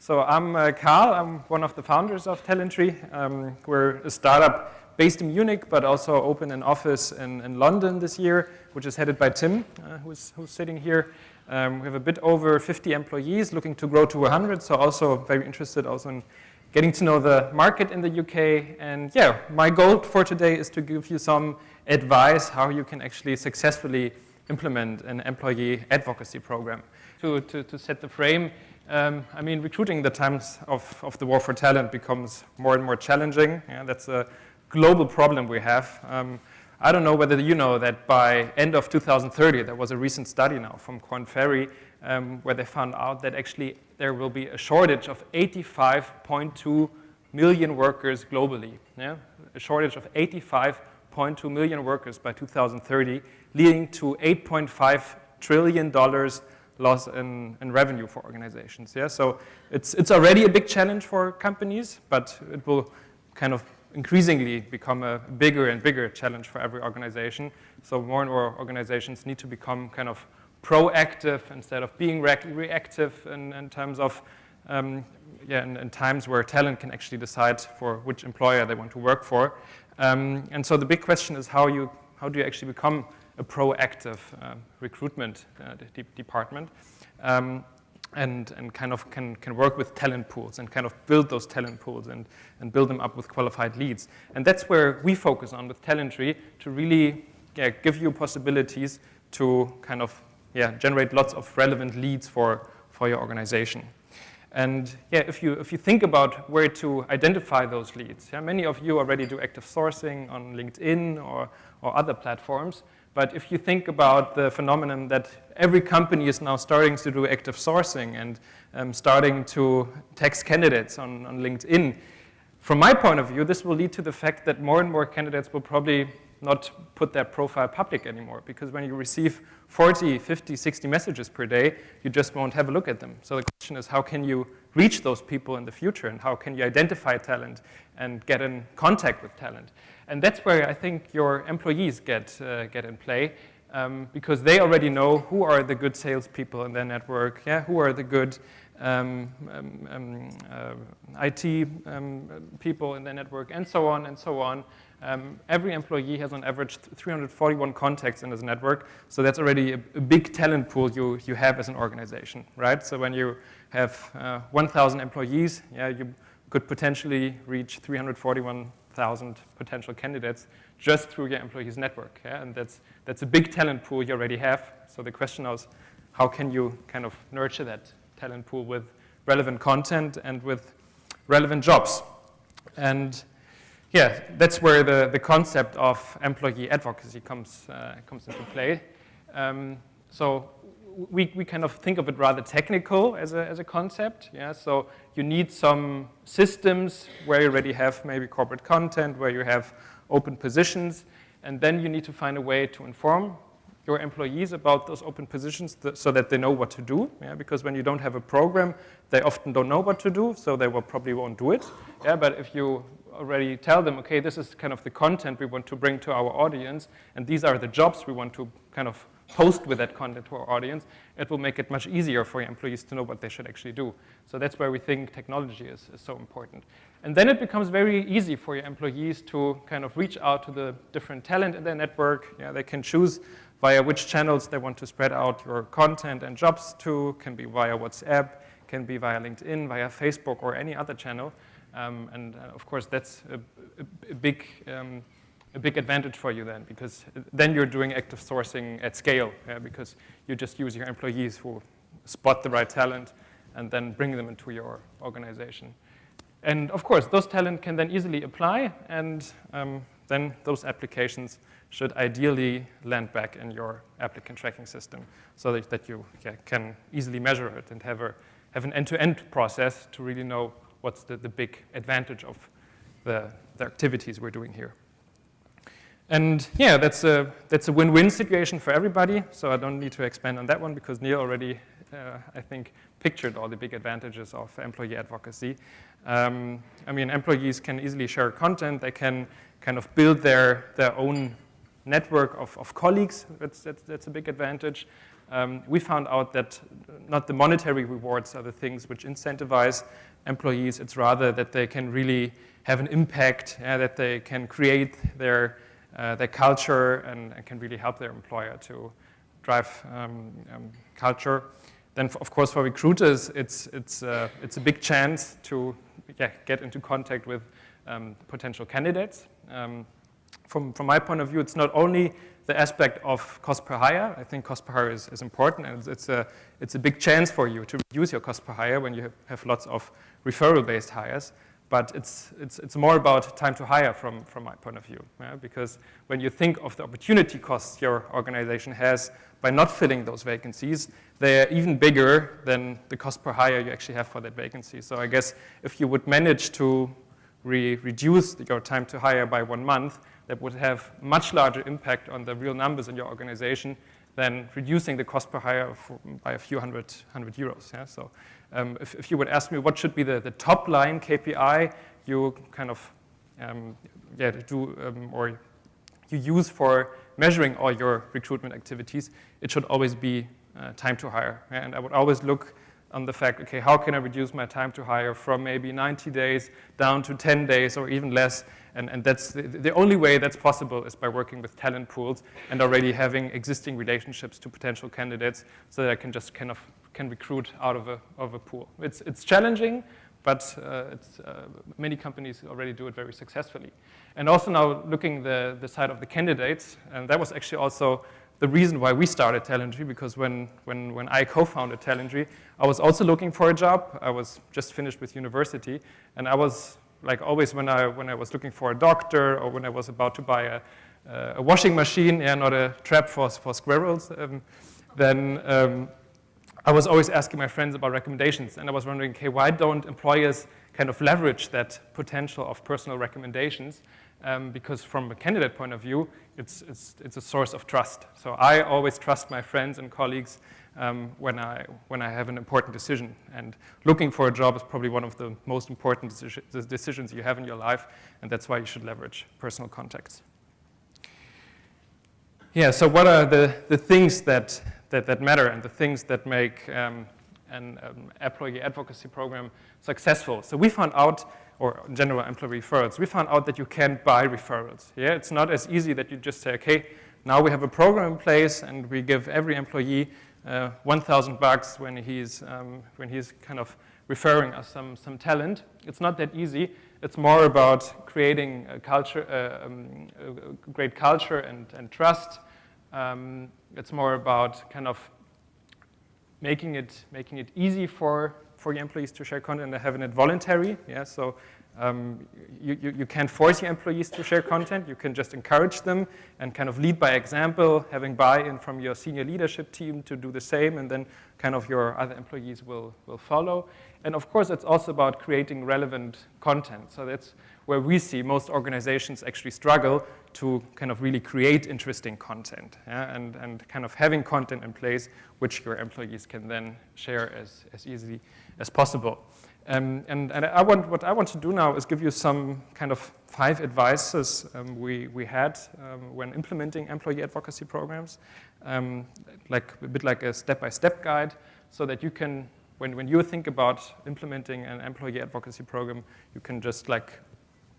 So I'm Karl. I'm one of the founders of Talentry. We're a startup based in Munich, but also opened an office in London this year, which is headed by Tim, who's sitting here. We have a bit over 50 employees, looking to grow to 100. So also very interested also in getting to know the market in the UK. And yeah, my goal for today is to give you some advice how you can actually successfully implement an employee advocacy program. To set the frame, I mean, recruiting in the times of the war for talent becomes more and more challenging. Yeah, that's a global problem we have. I don't know whether you know that by end of 2030, there was a recent study now from Korn Ferry where they found out that actually there will be a shortage of 85.2 million workers globally. Yeah? A shortage of 85.2 million workers by 2030, leading to $8.5 trillion loss in revenue for organizations. Yeah? So it's already a big challenge for companies, but it will kind of increasingly become a bigger and bigger challenge for every organization. So more and more organizations need to become kind of proactive instead of being reactive in terms of, in times where talent can actually decide for which employer they want to work for. And so the big question is how do you actually become a proactive recruitment department and kind of can work with talent pools and kind of build those talent pools and build them up with qualified leads. And that's where we focus on with Talentry to really give you possibilities to kind of generate lots of relevant leads for your organization. And if you think about where to identify those leads, many of you already do active sourcing on LinkedIn or other platforms. But if you think about the phenomenon that every company is now starting to do active sourcing and starting to text candidates on LinkedIn, from my point of view, this will lead to the fact that more and more candidates will probably not put their profile public anymore, because when you receive 40, 50, 60 messages per day, you just won't have a look at them. So the question is, how can you reach those people in the future, and how can you identify talent and get in contact with talent? And that's where I think your employees get in play, because they already know who are the good salespeople in their network, who are the good IT people in their network, and so on and so on. Every employee has on average 341 contacts in his network, so that's already a big talent pool you have as an organization, right? So when you have 1,000 employees, you could potentially reach 341,000 potential candidates just through your employees' network, and that's a big talent pool you already have. So the question is, how can you kind of nurture that talent pool with relevant content and with relevant jobs? And that's where the concept of employee advocacy comes into play. So we kind of think of it rather technical as a concept. So you need some systems where you already have maybe corporate content, where you have open positions, and then you need to find a way to inform your employees about those open positions so that they know what to do. Because when you don't have a program, they often don't know what to do, so they probably won't do it. But if you already tell them, okay, this is kind of the content we want to bring to our audience, and these are the jobs we want to kind of post with that content to our audience, it will make it much easier for your employees to know what they should actually do. So that's where we think technology is so important. And then it becomes very easy for your employees to kind of reach out to the different talent in their network. They can choose via which channels they want to spread out your content and jobs to. Can be via WhatsApp, can be via LinkedIn, via Facebook, or any other channel. And of course, that's a big advantage for you then, because then you're doing active sourcing at scale, because you just use your employees who spot the right talent and then bring them into your organization. And of course, those talent can then easily apply, and then those applications should ideally land back in your applicant tracking system so that you can easily measure it and have an end-to-end process to really know what's the big advantage of the activities we're doing here. And that's a win-win situation for everybody, so I don't need to expand on that one because Neil already, I think, pictured all the big advantages of employee advocacy. I mean, employees can easily share content, they can kind of build their own network of colleagues, that's a big advantage. we found out that not the monetary rewards are the things which incentivize employees. It's rather that they can really have an impact, that they can create their culture and can really help their employer to drive culture. Then, of course, for recruiters, it's a big chance to get into contact with potential candidates. From my point of view, it's not only the aspect of cost per hire. I think cost per hire is important, and it's a big chance for you to reduce your cost per hire when you have lots of referral-based hires. But it's more about time to hire from my point of view, because when you think of the opportunity costs your organization has by not filling those vacancies, they're even bigger than the cost per hire you actually have for that vacancy. So I guess if you would manage to reduce your time to hire by 1 month, that would have much larger impact on the real numbers in your organization than reducing the cost per hire by a few hundred euros. Yeah? So if you would ask me what should be the top line KPI you kind of or you use for measuring all your recruitment activities, it should always be time to hire. Yeah? And I would always look on the fact, okay, how can I reduce my time to hire from maybe 90 days down to 10 days or even less? And that's the only way that's possible is by working with talent pools and already having existing relationships to potential candidates so that I can just can recruit out of a pool. It's challenging, but many companies already do it very successfully. And also now looking the side of the candidates, and that was actually also the reason why we started Talentry, because when I co-founded Talentry, I was also looking for a job. I was just finished with university, and I was, like always when I was looking for a doctor or when I was about to buy a washing machine, not a trap for squirrels, then I was always asking my friends about recommendations, and I was wondering, okay, why don't employers kind of leverage that potential of personal recommendations? Because from a candidate point of view, it's a source of trust. So I always trust my friends and colleagues when I have an important decision. And looking for a job is probably one of the most important decisions you have in your life, and that's why you should leverage personal contacts. Yeah, so what are the things that matter and the things that make an employee advocacy program successful? So we found out, or in general employee referrals, we found out that you can't buy referrals. Yeah, it's not as easy that you just say, okay, now we have a program in place and we give every employee $1,000 when he's kind of referring us some talent. It's not that easy. It's more about creating a culture, a great culture and trust. It's more about kind of making it easy for your employees to share content and having it voluntary. Yeah, so you can't force your employees to share content. You can just encourage them and kind of lead by example, having buy-in from your senior leadership team to do the same, and then kind of your other employees will follow. And of course, it's also about creating relevant content. So that's where we see most organizations actually struggle to kind of really create interesting content, yeah? and kind of having content in place which your employees can then share as easily as possible. And what I want to do now is give you some kind of 5 advices we had when implementing employee advocacy programs, like a bit like a step-by-step guide, so that you can, when you think about implementing an employee advocacy program, you can just like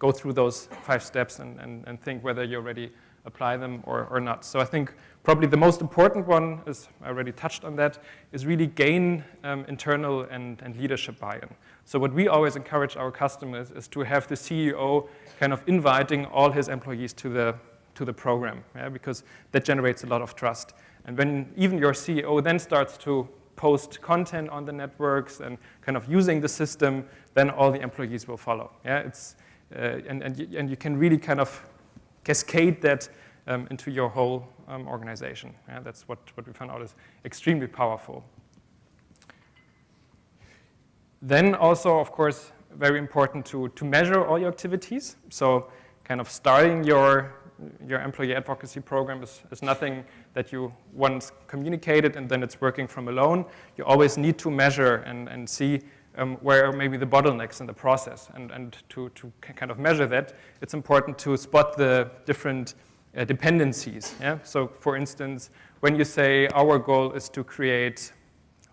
go through those 5 steps and think whether you already apply them or not. So I think probably the most important one is, I already touched on that, is really gain internal and leadership buy-in. So what we always encourage our customers is to have the CEO kind of inviting all his employees to the program, yeah, because that generates a lot of trust. And when even your CEO then starts to post content on the networks and kind of using the system, then all the employees will follow. Yeah, it's and you can really kind of cascade that into your whole organization. Yeah, that's what we found out is extremely powerful. Then also, of course, very important to measure all your activities. So kind of starting your employee advocacy program is nothing that you once communicated and then it's working from alone. You always need to measure and see where are maybe the bottlenecks in the process. And to kind of measure that, it's important to spot the different dependencies. Yeah? So for instance, when you say our goal is to create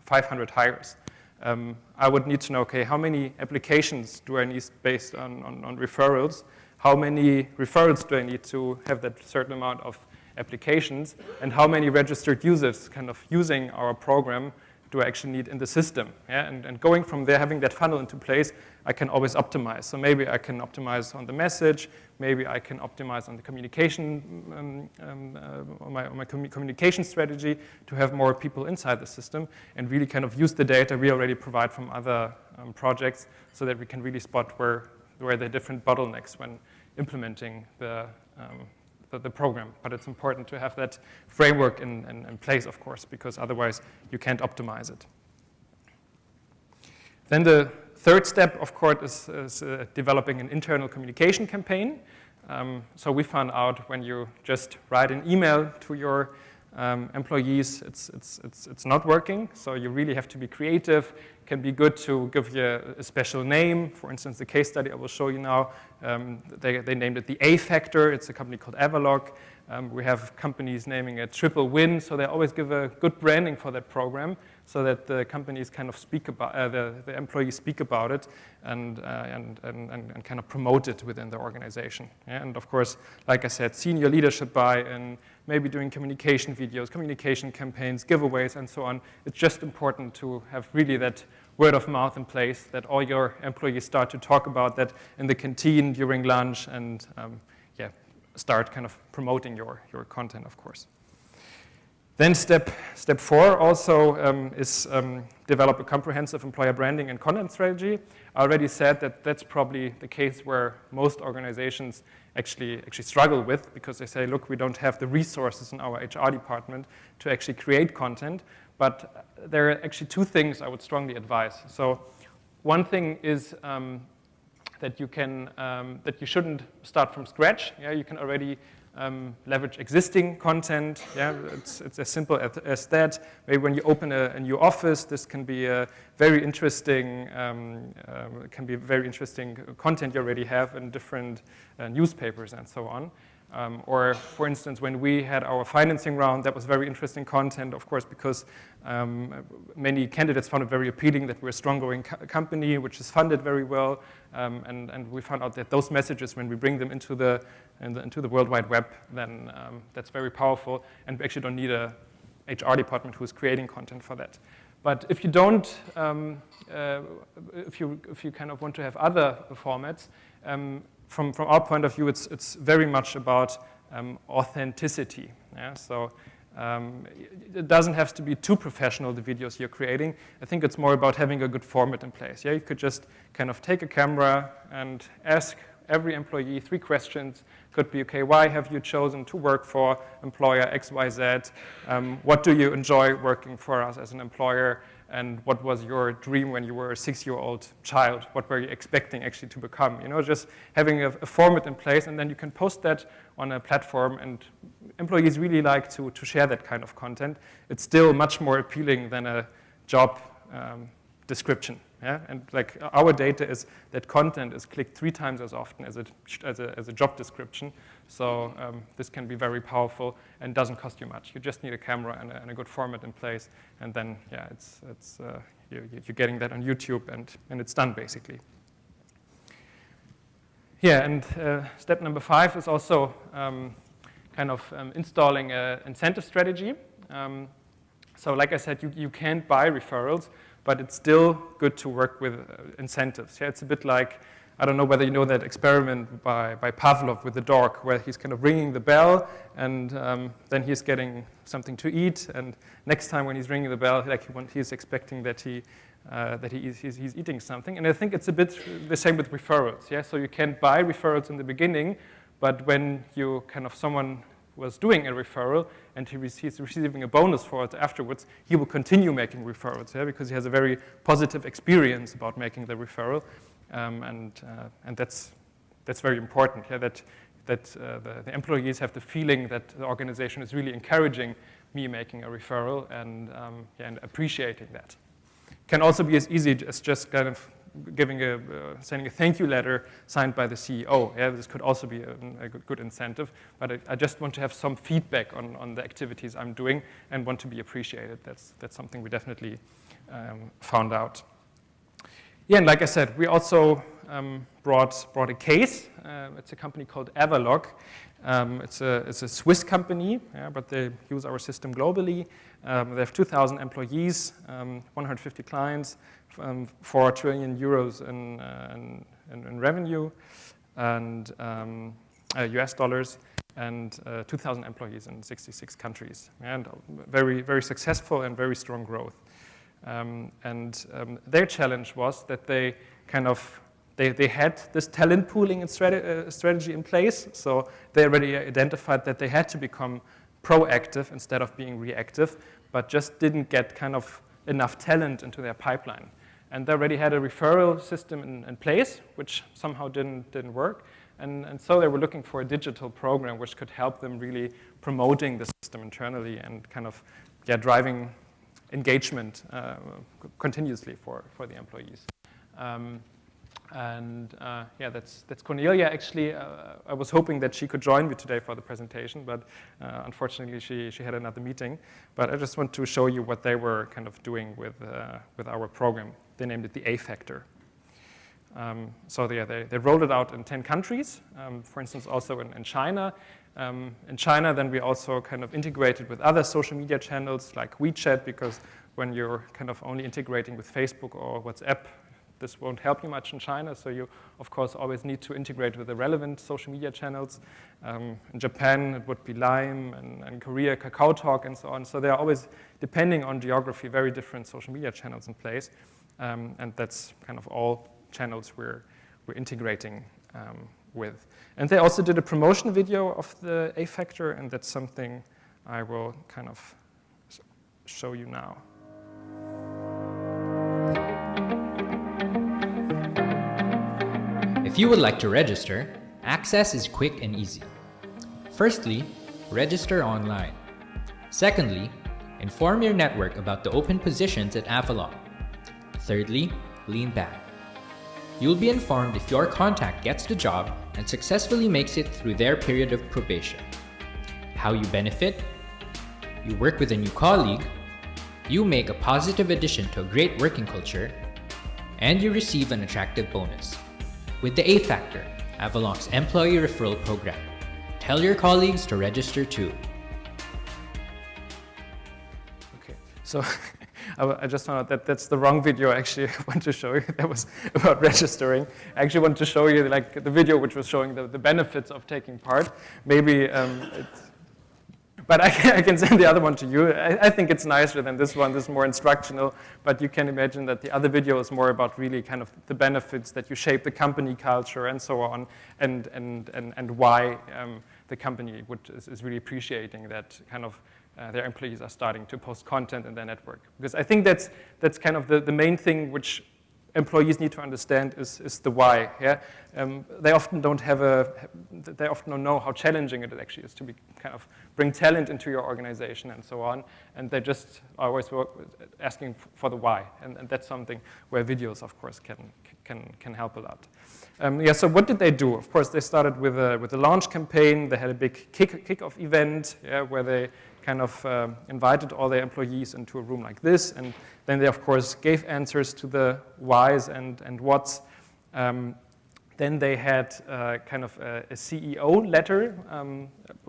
500 hires, I would need to know, okay, how many applications do I need based on referrals? How many referrals do I need to have that certain amount of applications? And how many registered users kind of using our program do I actually need in the system? Yeah? And going from there, having that funnel into place, I can always optimize. So maybe I can optimize on the message, maybe I can optimize on the communication, on my communication strategy to have more people inside the system and really kind of use the data we already provide from other projects so that we can really spot where the different bottlenecks when implementing the program. But it's important to have that framework in place, of course, because otherwise you can't optimize it. Then the third step, of course, is developing an internal communication campaign. So we found out when you just write an email to your employees, it's not working. So you really have to be creative. It can be good to give you a special name. For instance, the case study I will show you now, they named it the A Factor. It's a company called Avalok. We have companies naming it Triple Win, so they always give a good branding for that program so that the companies kind of speak about, the employees speak about it and kind of promote it within the organization. Yeah? And of course, like I said, senior leadership buy-in, maybe doing communication videos, communication campaigns, giveaways, and so on. It's just important to have really that word of mouth in place, that all your employees start to talk about that in the canteen during lunch and start kind of promoting your content, of course. Then step 4 also is develop a comprehensive employer branding and content strategy. I already said that that's probably the case where most organizations actually struggle with, because they say, look, we don't have the resources in our HR department to actually create content. But there are actually 2 things I would strongly advise. So one thing is that you shouldn't start from scratch. Yeah, you can already leverage existing content. Yeah, it's as simple as that. Maybe when you open a new office, this can be a very interesting content you already have in different newspapers and so on. Or, for instance, when we had our financing round, that was very interesting content, of course, because many candidates found it very appealing that we're a strong growing company, which is funded very well. And we found out that those messages, when we bring them into the World Wide Web, then that's very powerful. And we actually don't need a HR department who is creating content for that. But if you don't, if you kind of want to have other formats, from our point of view, it's very much about authenticity. Yeah? So it doesn't have to be too professional, the videos you're creating. I think it's more about having a good format in place. Yeah? You could just kind of take a camera and ask every employee 3 questions. Could be, okay, why have you chosen to work for employer XYZ? What do you enjoy working for us as an employer? And what was your dream when you were a 6-year-old child? What were you expecting actually to become? You know, just having a format in place, and then you can post that on a platform, and employees really like to share that kind of content. It's still much more appealing than a job description. Yeah? And like our data is that content is clicked 3 times as often as a job description. So this can be very powerful and doesn't cost you much. You just need a camera and a good format in place, and then yeah, you're getting that on YouTube, and it's done basically. Yeah, and step number 5 is also installing an incentive strategy. So like I said, you can't buy referrals, but it's still good to work with incentives. Yeah, it's a bit like, I don't know whether you know that experiment by Pavlov with the dog, where he's kind of ringing the bell, and then he's getting something to eat, and next time when he's ringing the bell, he's expecting that he's eating something. And I think it's a bit the same with referrals. Yeah, so you can't buy referrals in the beginning, but when you someone was doing a referral and he's receiving a bonus for it afterwards, he will continue making referrals, yeah, because he has a very positive experience about making the referral, and that's very important. Yeah, that the employees have the feeling that the organization is really encouraging me making a referral and appreciating that. Can also be as easy as just kind of sending a thank you letter signed by the CEO. Yeah, this could also be a good incentive, but I just want to have some feedback on the activities I'm doing and want to be appreciated. That's something we definitely found out. Yeah, and like I said, we also brought a case. It's a company called Avalok. It's a Swiss company, yeah, but they use our system globally. They have 2,000 employees, 150 clients, 4 trillion euros in revenue, and US dollars, and 2,000 employees in 66 countries, and very, very successful and very strong growth. Their challenge was that they they had this talent pooling and strategy in place, so they already identified that they had to become proactive instead of being reactive, but just didn't get enough talent into their pipeline. And they already had a referral system in place, which somehow didn't work. And so they were looking for a digital program which could help them really promoting the system internally and driving engagement continuously for the employees. That's Cornelia. Actually, I was hoping that she could join me today for the presentation, but unfortunately she had another meeting. But I just want to show you what they were doing with our program. They named it the A Factor. So they rolled it out in 10 countries, for instance, also in China. In China, then we also integrated with other social media channels like WeChat, because when you're only integrating with Facebook or WhatsApp, this won't help you much in China, so you, of course, always need to integrate with the relevant social media channels. In Japan, it would be Line, and in Korea, KakaoTalk, and so on. So there are always, depending on geography, very different social media channels in place, and that's all channels we're integrating with. And they also did a promotion video of the A Factor, and that's something I will show you now. If you would like to register, access is quick and easy. Firstly, register online. Secondly, inform your network about the open positions at Avalok. Thirdly, lean back. You'll be informed if your contact gets the job and successfully makes it through their period of probation. How you benefit? You work with a new colleague, you make a positive addition to a great working culture, and you receive an attractive bonus. With the A Factor, Avalok's employee referral program. Tell your colleagues to register too. Okay, so I just found out that that's the wrong video actually I want to show you. That was about registering. I actually want to show you the video which was showing the benefits of taking part. Maybe but I can send the other one to you. I think it's nicer than this one. This is more instructional, but you can imagine that the other video is more about really the benefits that you shape the company culture and so on, and why the company is really appreciating that their employees are starting to post content in their network. Because I think that's the main thing which employees need to understand is the why. Yeah, they often don't know how challenging it actually is to be bring talent into your organization and so on, and they just always asking for the why, and that's something where videos, of course, can help a lot. So what did they do? Of course, they started with a launch campaign. They had a big kickoff event, where they invited all their employees into a room like this, and then they, of course, gave answers to the whys and whats. Then they had a CEO letter,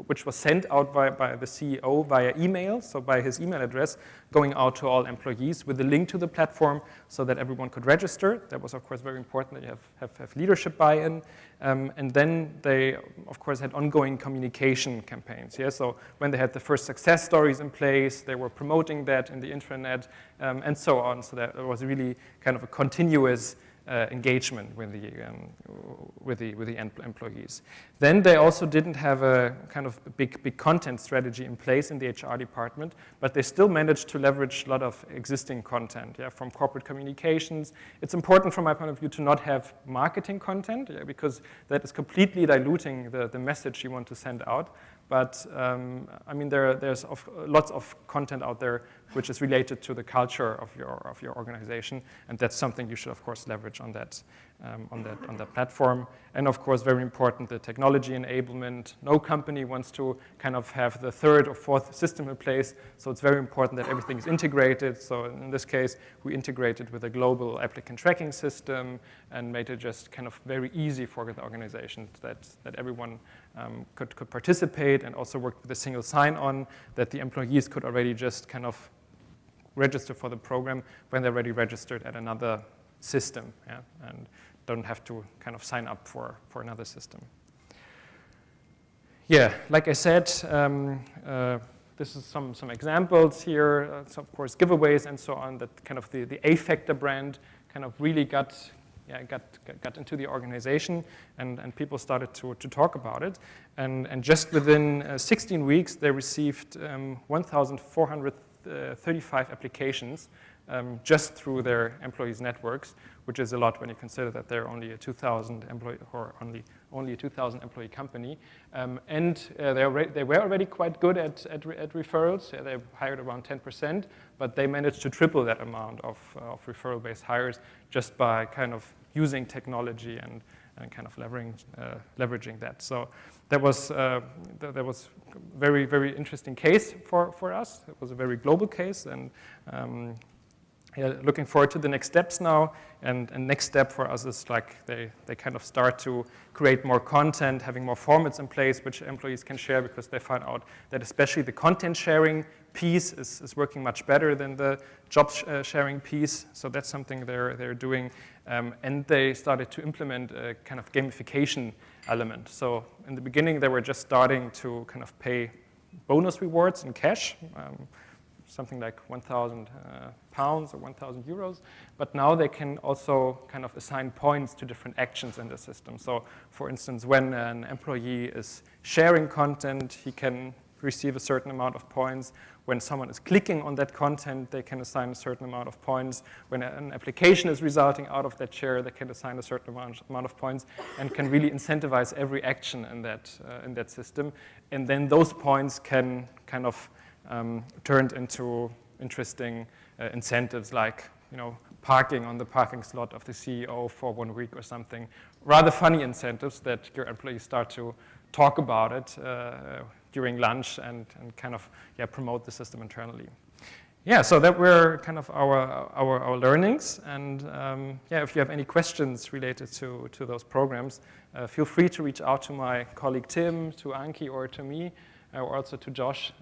which was sent out by the CEO via email, so by his email address, going out to all employees with a link to the platform so that everyone could register. That was, of course, very important that you have leadership buy-in. And then they, of course, had ongoing communication campaigns. Yeah? So when they had the first success stories in place, they were promoting that in the intranet, and so on. So that was really a continuous engagement with the employees. Then they also didn't have a big content strategy in place in the HR department, but they still managed to leverage a lot of existing content, from corporate communications. It's important from my point of view to not have marketing content, because that is completely diluting the message you want to send out. But there's lots of content out there which is related to the culture of your organization, and that's something you should, of course, leverage on that platform. And of course, very important, the technology enablement. No company wants to kind of have the third or fourth system in place, so it's very important that everything is integrated. So in this case, we integrated with a global applicant tracking system and made it just kind of very easy for the organization that everyone could participate, and also worked with a single sign-on that the employees could already just kind of register for the program when they're already registered at another system, yeah, and don't have to kind of sign up for another system. Yeah, like I said, this is some examples here. So of course, giveaways and so on, that kind of the A-Factor brand kind of really got into the organization, and people started to talk about it. And just within 16 weeks, they received 1,435 applications just through their employees' networks, which is a lot when you consider that they're only a 2,000 employee, or only a 2,000 employee company. And they were already quite good at referrals. Yeah, they hired around 10%, but they managed to triple that amount of referral-based hires just by kind of using technology and kind of leveraging that. So that was very, very interesting case for us. It was a very global case, and yeah, looking forward to the next steps now. And next step for us is like they kind of start to create more content, having more formats in place which employees can share, because they find out that especially the content sharing piece is working much better than the job sharing piece. So that's something they're doing. And they started to implement a kind of gamification element. So in the beginning, they were just starting to kind of pay bonus rewards in cash, something like 1,000 pounds or 1,000 euros. But now they can also kind of assign points to different actions in the system. So for instance, when an employee is sharing content, he can receive a certain amount of points. When someone is clicking on that content, they can assign a certain amount of points. When an application is resulting out of that share, they can assign a certain amount of points, and can really incentivize every action in that system. And then those points can kind of turned into interesting incentives, like parking on the parking slot of the CEO for 1 week or something. Rather funny incentives that your employees start to talk about it during lunch and kind of promote the system internally. Yeah, so that were kind of our learnings. And if you have any questions related to those programs, feel free to reach out to my colleague Tim, to Anki, or to me, or also to Josh.